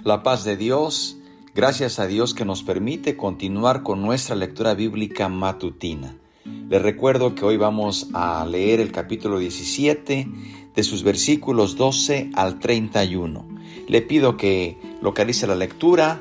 La paz de Dios, gracias a Dios que nos permite continuar con nuestra lectura bíblica matutina. Les recuerdo que hoy vamos a leer el capítulo 17 de sus versículos 12 al 31. Le pido que localice la lectura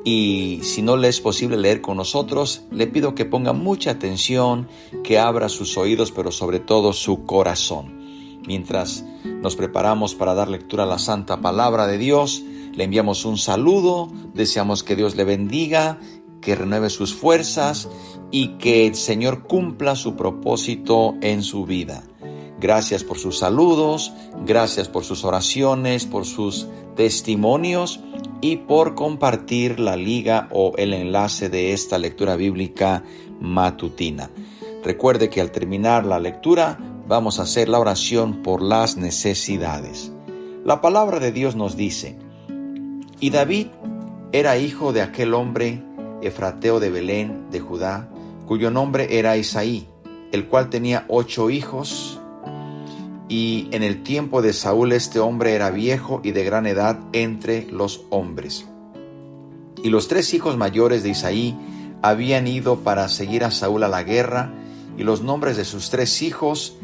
y si no le es posible leer con nosotros, le pido que ponga mucha atención, que abra sus oídos, pero sobre todo su corazón. Mientras nos preparamos para dar lectura a la santa palabra de Dios, le enviamos un saludo, deseamos que Dios le bendiga, que renueve sus fuerzas y que el Señor cumpla su propósito en su vida. Gracias por sus saludos, gracias por sus oraciones, por sus testimonios y por compartir la liga o el enlace de esta lectura bíblica matutina. Recuerde que al terminar la lectura vamos a hacer la oración por las necesidades. La palabra de Dios nos dice: Y David era hijo de aquel hombre efrateo de Belén de Judá, cuyo nombre era Isaí, el cual tenía 8 hijos. Y en el tiempo de Saúl este hombre era viejo y de gran edad entre los hombres. Y los 3 hijos mayores de Isaí habían ido para seguir a Saúl a la guerra, y los nombres de sus 3 hijos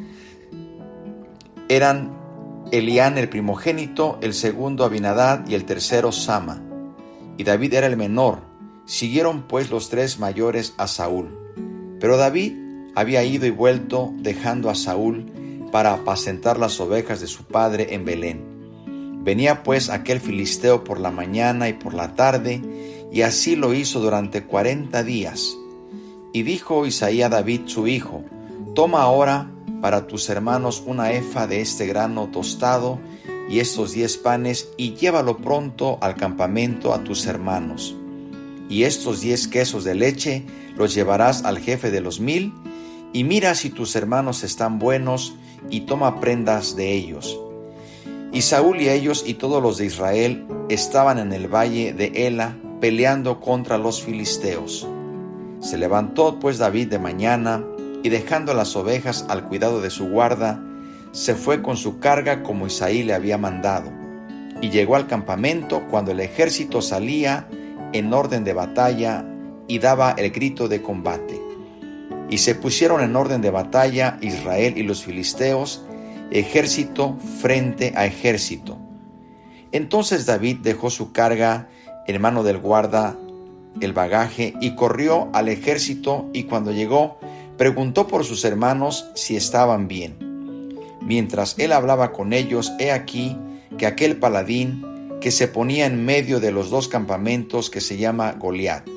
eran Elián el primogénito, el segundo Abinadab y el tercero Sama. Y David era el menor. Siguieron pues los 3 mayores a Saúl. Pero David había ido y vuelto, dejando a Saúl para apacentar las ovejas de su padre en Belén. Venía pues aquel filisteo por la mañana y por la tarde, y así lo hizo durante 40 días. Y dijo Isaí a David su hijo: Toma ahora para tus hermanos una efa de este grano tostado y estos 10 panes, y llévalo pronto al campamento a tus hermanos. Y estos 10 quesos de leche los llevarás al jefe de los 1000, y mira si tus hermanos están buenos, y toma prendas de ellos. Y Saúl y ellos y todos los de Israel estaban en el valle de Ela, peleando contra los filisteos. Se levantó pues David de mañana, y dejando las ovejas al cuidado de su guarda, se fue con su carga como Isaí le había mandado. Y llegó al campamento cuando el ejército salía en orden de batalla y daba el grito de combate. Y se pusieron en orden de batalla Israel y los filisteos, ejército frente a ejército. Entonces David dejó su carga en mano del guarda, el bagaje, y corrió al ejército, y cuando llegó, preguntó por sus hermanos si estaban bien. Mientras él hablaba con ellos, he aquí que aquel paladín que se ponía en medio de los 2 campamentos, que se llama Goliat.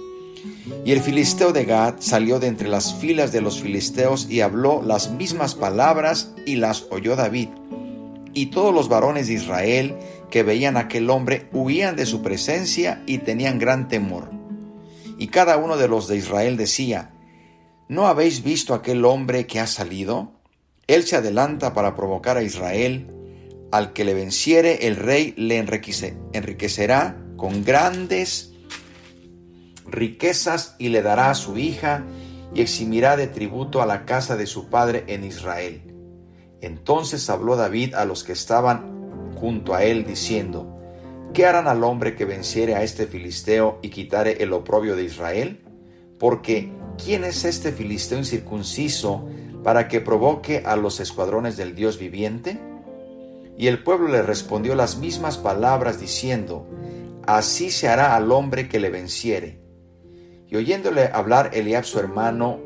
Y el filisteo de Gat salió de entre las filas de los filisteos y habló las mismas palabras, y las oyó David. Y todos los varones de Israel que veían a aquel hombre huían de su presencia y tenían gran temor. Y cada uno de los de Israel decía: ¿No habéis visto aquel hombre que ha salido? Él se adelanta para provocar a Israel. Al que le venciere, el rey le enriquecerá con grandes riquezas, y le dará a su hija, y eximirá de tributo a la casa de su padre en Israel. Entonces habló David a los que estaban junto a él, diciendo: ¿Qué harán al hombre que venciere a este filisteo y quitare el oprobio de Israel? Porque ¿quién es este filisteo incircunciso para que provoque a los escuadrones del Dios viviente? Y el pueblo le respondió las mismas palabras, diciendo: Así se hará al hombre que le venciere. Y oyéndole hablar Eliab su hermano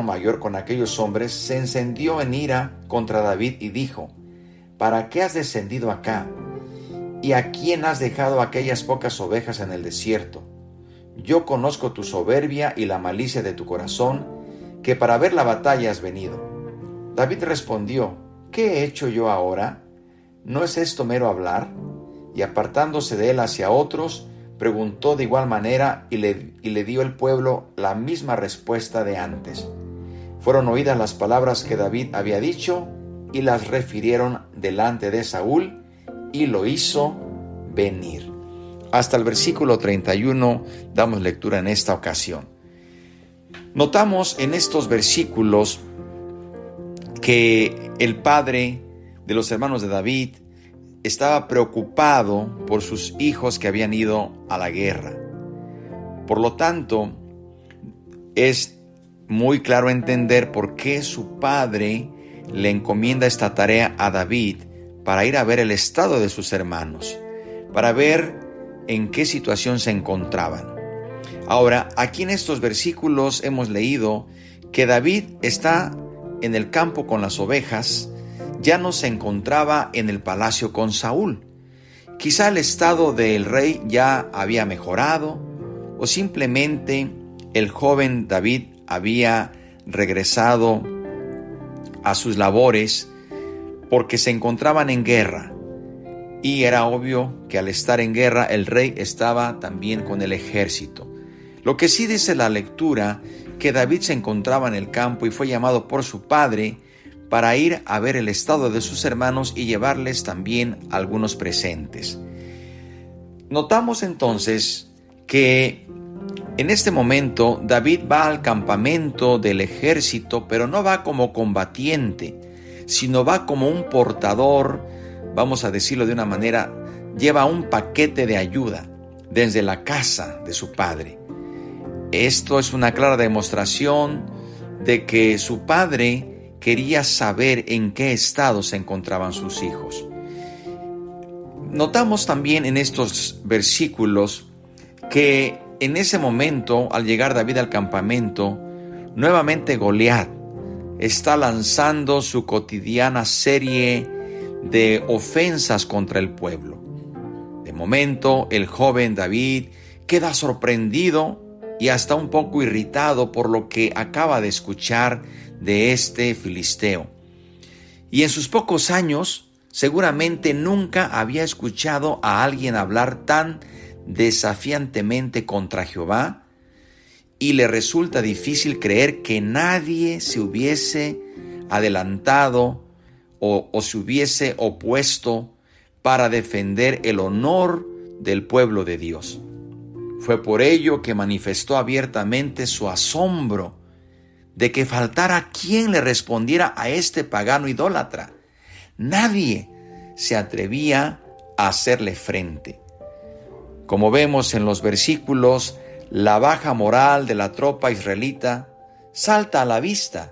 mayor con aquellos hombres, se encendió en ira contra David y dijo: ¿Para qué has descendido acá? ¿Y a quién has dejado aquellas pocas ovejas en el desierto? Yo conozco tu soberbia y la malicia de tu corazón, que para ver la batalla has venido. David respondió: ¿Qué he hecho yo ahora? ¿No es esto mero hablar? Y apartándose de él hacia otros, preguntó de igual manera, y le dio el pueblo la misma respuesta de antes. Fueron oídas las palabras que David había dicho, y las refirieron delante de Saúl, y lo hizo venir. Hasta el versículo 31 damos lectura en esta ocasión. Notamos en estos versículos que el padre de los hermanos de David estaba preocupado por sus hijos que habían ido a la guerra. Por lo tanto, es muy claro entender por qué su padre le encomienda esta tarea a David para ir a ver el estado de sus hermanos, para ver en qué situación se encontraban. Ahora, aquí en estos versículos hemos leído que David está en el campo con las ovejas, ya no se encontraba en el palacio con Saúl. Quizá el estado del rey ya había mejorado, o simplemente el joven David había regresado a sus labores porque se encontraban en guerra. Y era obvio que al estar en guerra el rey estaba también con el ejército. Lo que sí dice la lectura, que David se encontraba en el campo y fue llamado por su padre para ir a ver el estado de sus hermanos y llevarles también algunos presentes. Notamos entonces que en este momento David va al campamento del ejército, pero no va como combatiente, sino va como un portador, vamos a decirlo de una manera, lleva un paquete de ayuda desde la casa de su padre. Esto es una clara demostración de que su padre quería saber en qué estado se encontraban sus hijos. Notamos también en estos versículos que en ese momento, al llegar David al campamento, nuevamente Goliat está lanzando su cotidiana serie de ofensas contra el pueblo. De momento, el joven David queda sorprendido y hasta un poco irritado por lo que acaba de escuchar de este filisteo. Y en sus pocos años, seguramente nunca había escuchado a alguien hablar tan desafiantemente contra Jehová, y le resulta difícil creer que nadie se hubiese adelantado o se hubiese opuesto para defender el honor del pueblo de Dios. Fue por ello que manifestó abiertamente su asombro de que faltara quien le respondiera a este pagano idólatra. Nadie se atrevía a hacerle frente. Como vemos en los versículos, la baja moral de la tropa israelita salta a la vista.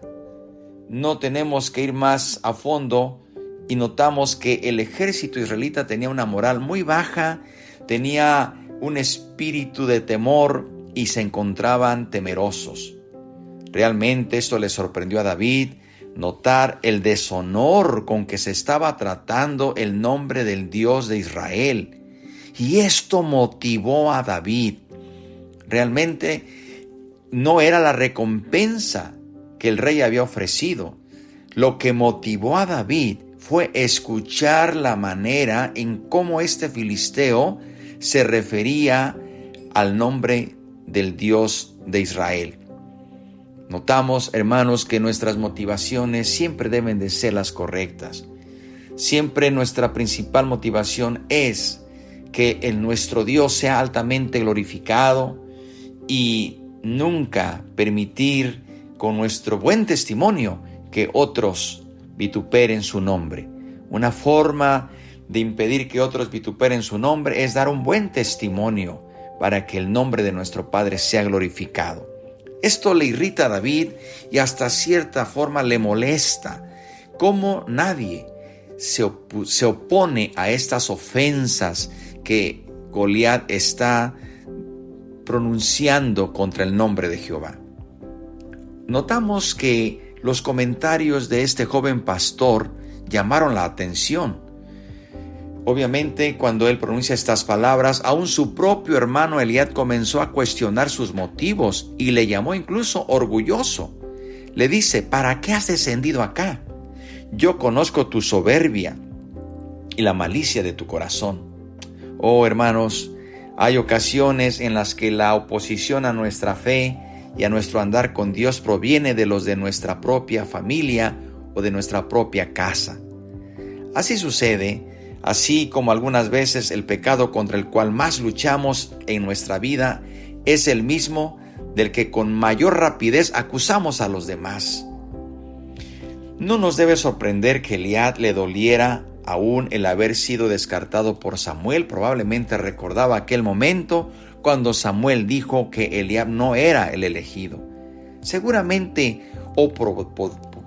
No tenemos que ir más a fondo y notamos que el ejército israelita tenía una moral muy baja, tenía un espíritu de temor y se encontraban temerosos. Realmente esto le sorprendió a David, notar el deshonor con que se estaba tratando el nombre del Dios de Israel. Y esto motivó a David. Realmente no era la recompensa que el rey había ofrecido. Lo que motivó a David fue escuchar la manera en cómo este filisteo se refería al nombre del Dios de Israel. Notamos, hermanos, que nuestras motivaciones siempre deben de ser las correctas. Siempre nuestra principal motivación es que nuestro Dios sea altamente glorificado y nunca permitir con nuestro buen testimonio que otros vituperen su nombre. Una forma de impedir que otros vituperen su nombre es dar un buen testimonio para que el nombre de nuestro Padre sea glorificado. Esto le irrita a David y hasta cierta forma le molesta. Cómo nadie se opone a estas ofensas que Goliat está pronunciando contra el nombre de Jehová. Notamos que los comentarios de este joven pastor llamaron la atención. Obviamente, cuando él pronuncia estas palabras, aún su propio hermano Eliab comenzó a cuestionar sus motivos y le llamó incluso orgulloso. Le dice: ¿para qué has descendido acá? Yo conozco tu soberbia y la malicia de tu corazón. Oh, hermanos, hay ocasiones en las que la oposición a nuestra fe y a nuestro andar con Dios proviene de los de nuestra propia familia o de nuestra propia casa. Así sucede. Así como algunas veces el pecado contra el cual más luchamos en nuestra vida es el mismo del que con mayor rapidez acusamos a los demás. No nos debe sorprender que Eliab le doliera Aún el haber sido descartado por Samuel probablemente recordaba aquel momento cuando Samuel dijo que Eliab no era el elegido. Seguramente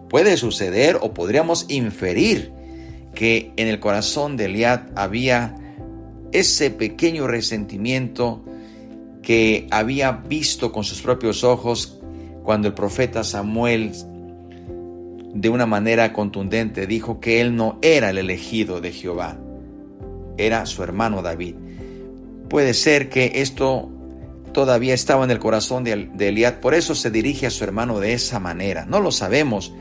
puede suceder o podríamos inferir que en el corazón de Eliab había ese pequeño resentimiento que había visto con sus propios ojos cuando el profeta Samuel de una manera contundente dijo que él no era el elegido de Jehová, era su hermano David. Puede ser que esto todavía estaba en el corazón de Eliab, por eso se dirige a su hermano de esa manera. No lo sabemos,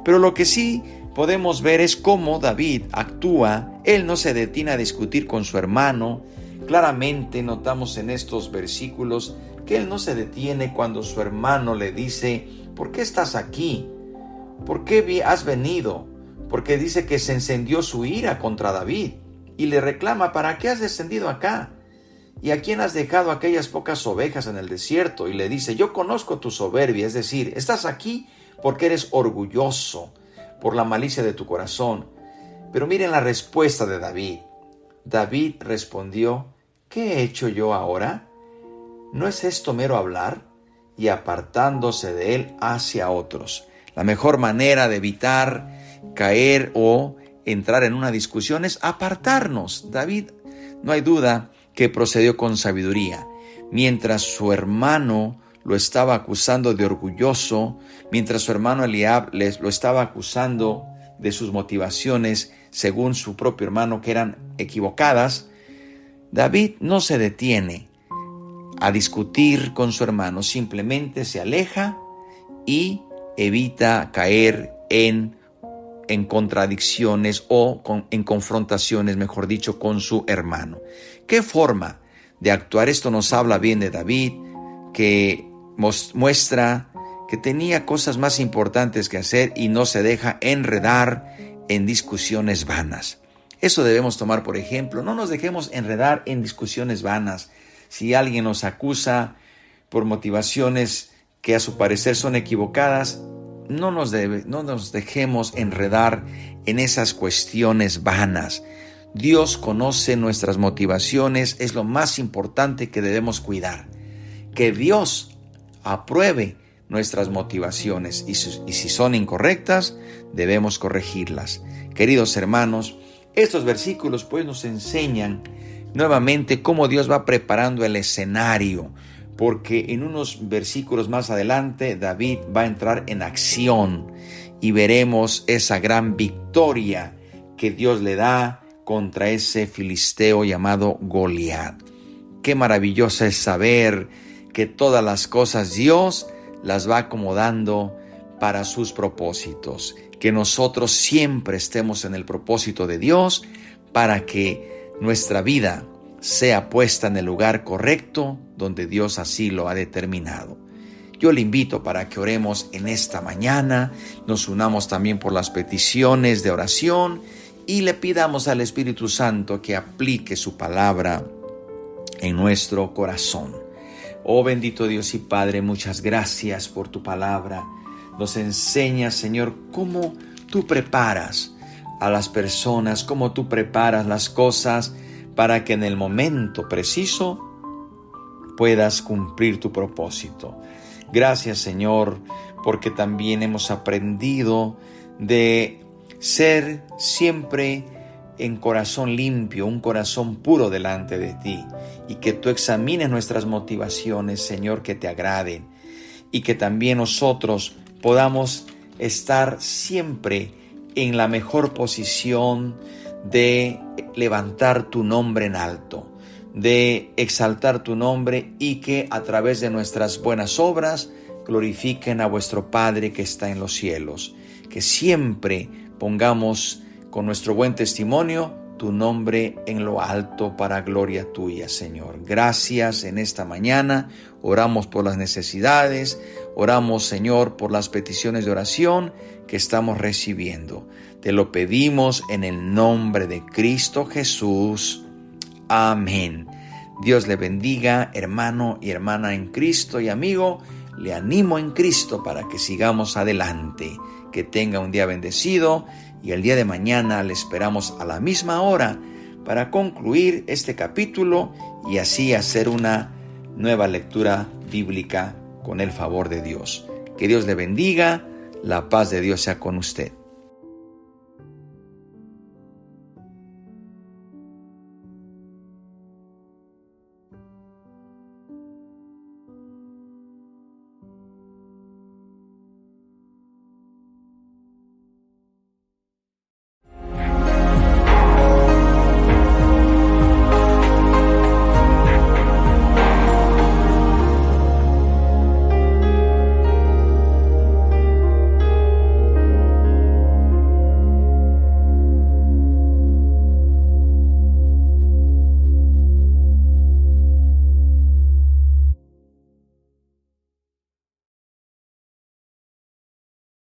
pero lo que sí podemos ver es cómo David actúa. Él no se detiene a discutir con su hermano. Claramente notamos en estos versículos que él no se detiene cuando su hermano le dice: ¿por qué estás aquí? ¿Por qué has venido? Porque dice que se encendió su ira contra David y le reclama: ¿para qué has descendido acá? ¿Y a quién has dejado aquellas pocas ovejas en el desierto? Y le dice: yo conozco tu soberbia, es decir, estás aquí porque eres orgulloso por la malicia de tu corazón. Pero miren la respuesta de David. David respondió: ¿qué he hecho yo ahora? ¿No es esto mero hablar? Y apartándose de él hacia otros. La mejor manera de evitar caer o entrar en una discusión es apartarnos. David, no hay duda que procedió con sabiduría. Mientras su hermano lo estaba acusando de orgulloso, mientras su hermano Eliab lo estaba acusando de sus motivaciones, según su propio hermano, que eran equivocadas, David no se detiene a discutir con su hermano, simplemente se aleja y evita caer en contradicciones o en confrontaciones, mejor dicho, con su hermano. ¿Qué forma de actuar? Esto nos habla bien de David, que muestra que tenía cosas más importantes que hacer y no se deja enredar en discusiones vanas. Eso debemos tomar por ejemplo. No nos dejemos enredar en discusiones vanas. Si alguien nos acusa por motivaciones que a su parecer son equivocadas, no nos dejemos enredar en esas cuestiones vanas. Dios conoce nuestras motivaciones, es lo más importante que debemos cuidar. Que Dios apruebe nuestras motivaciones y si son incorrectas, debemos corregirlas. Queridos hermanos, estos versículos pues nos enseñan nuevamente cómo Dios va preparando el escenario, porque en unos versículos más adelante David va a entrar en acción y veremos esa gran victoria que Dios le da contra ese filisteo llamado Goliat. Qué maravilloso es saber que todas las cosas Dios las va acomodando para sus propósitos, que nosotros siempre estemos en el propósito de Dios para que nuestra vida sea puesta en el lugar correcto donde Dios así lo ha determinado. Yo le invito para que oremos en esta mañana, nos unamos también por las peticiones de oración y le pidamos al Espíritu Santo que aplique su palabra en nuestro corazón. Oh bendito Dios y Padre, muchas gracias por tu palabra. Nos enseña, Señor, cómo tú preparas a las personas, cómo tú preparas las cosas para que en el momento preciso puedas cumplir tu propósito. Gracias, Señor, porque también hemos aprendido de ser siempre en corazón limpio, un corazón puro delante de ti, y que tú examines nuestras motivaciones, Señor, que te agraden, y que también nosotros podamos estar siempre en la mejor posición de levantar tu nombre en alto, de exaltar tu nombre y que a través de nuestras buenas obras glorifiquen a vuestro Padre que está en los cielos. Que siempre pongamos con nuestro buen testimonio tu nombre en lo alto para gloria tuya, Señor. Gracias en esta mañana. Oramos por las necesidades, oramos, Señor, por las peticiones de oración que estamos recibiendo. Te lo pedimos en el nombre de Cristo Jesús. Amén. Dios le bendiga, hermano y hermana en Cristo y amigo. le animo en Cristo para que sigamos adelante. Que tenga un día bendecido y el día de mañana le esperamos a la misma hora para concluir este capítulo y así hacer una nueva lectura bíblica con el favor de Dios. Que Dios le bendiga, la paz de Dios sea con usted.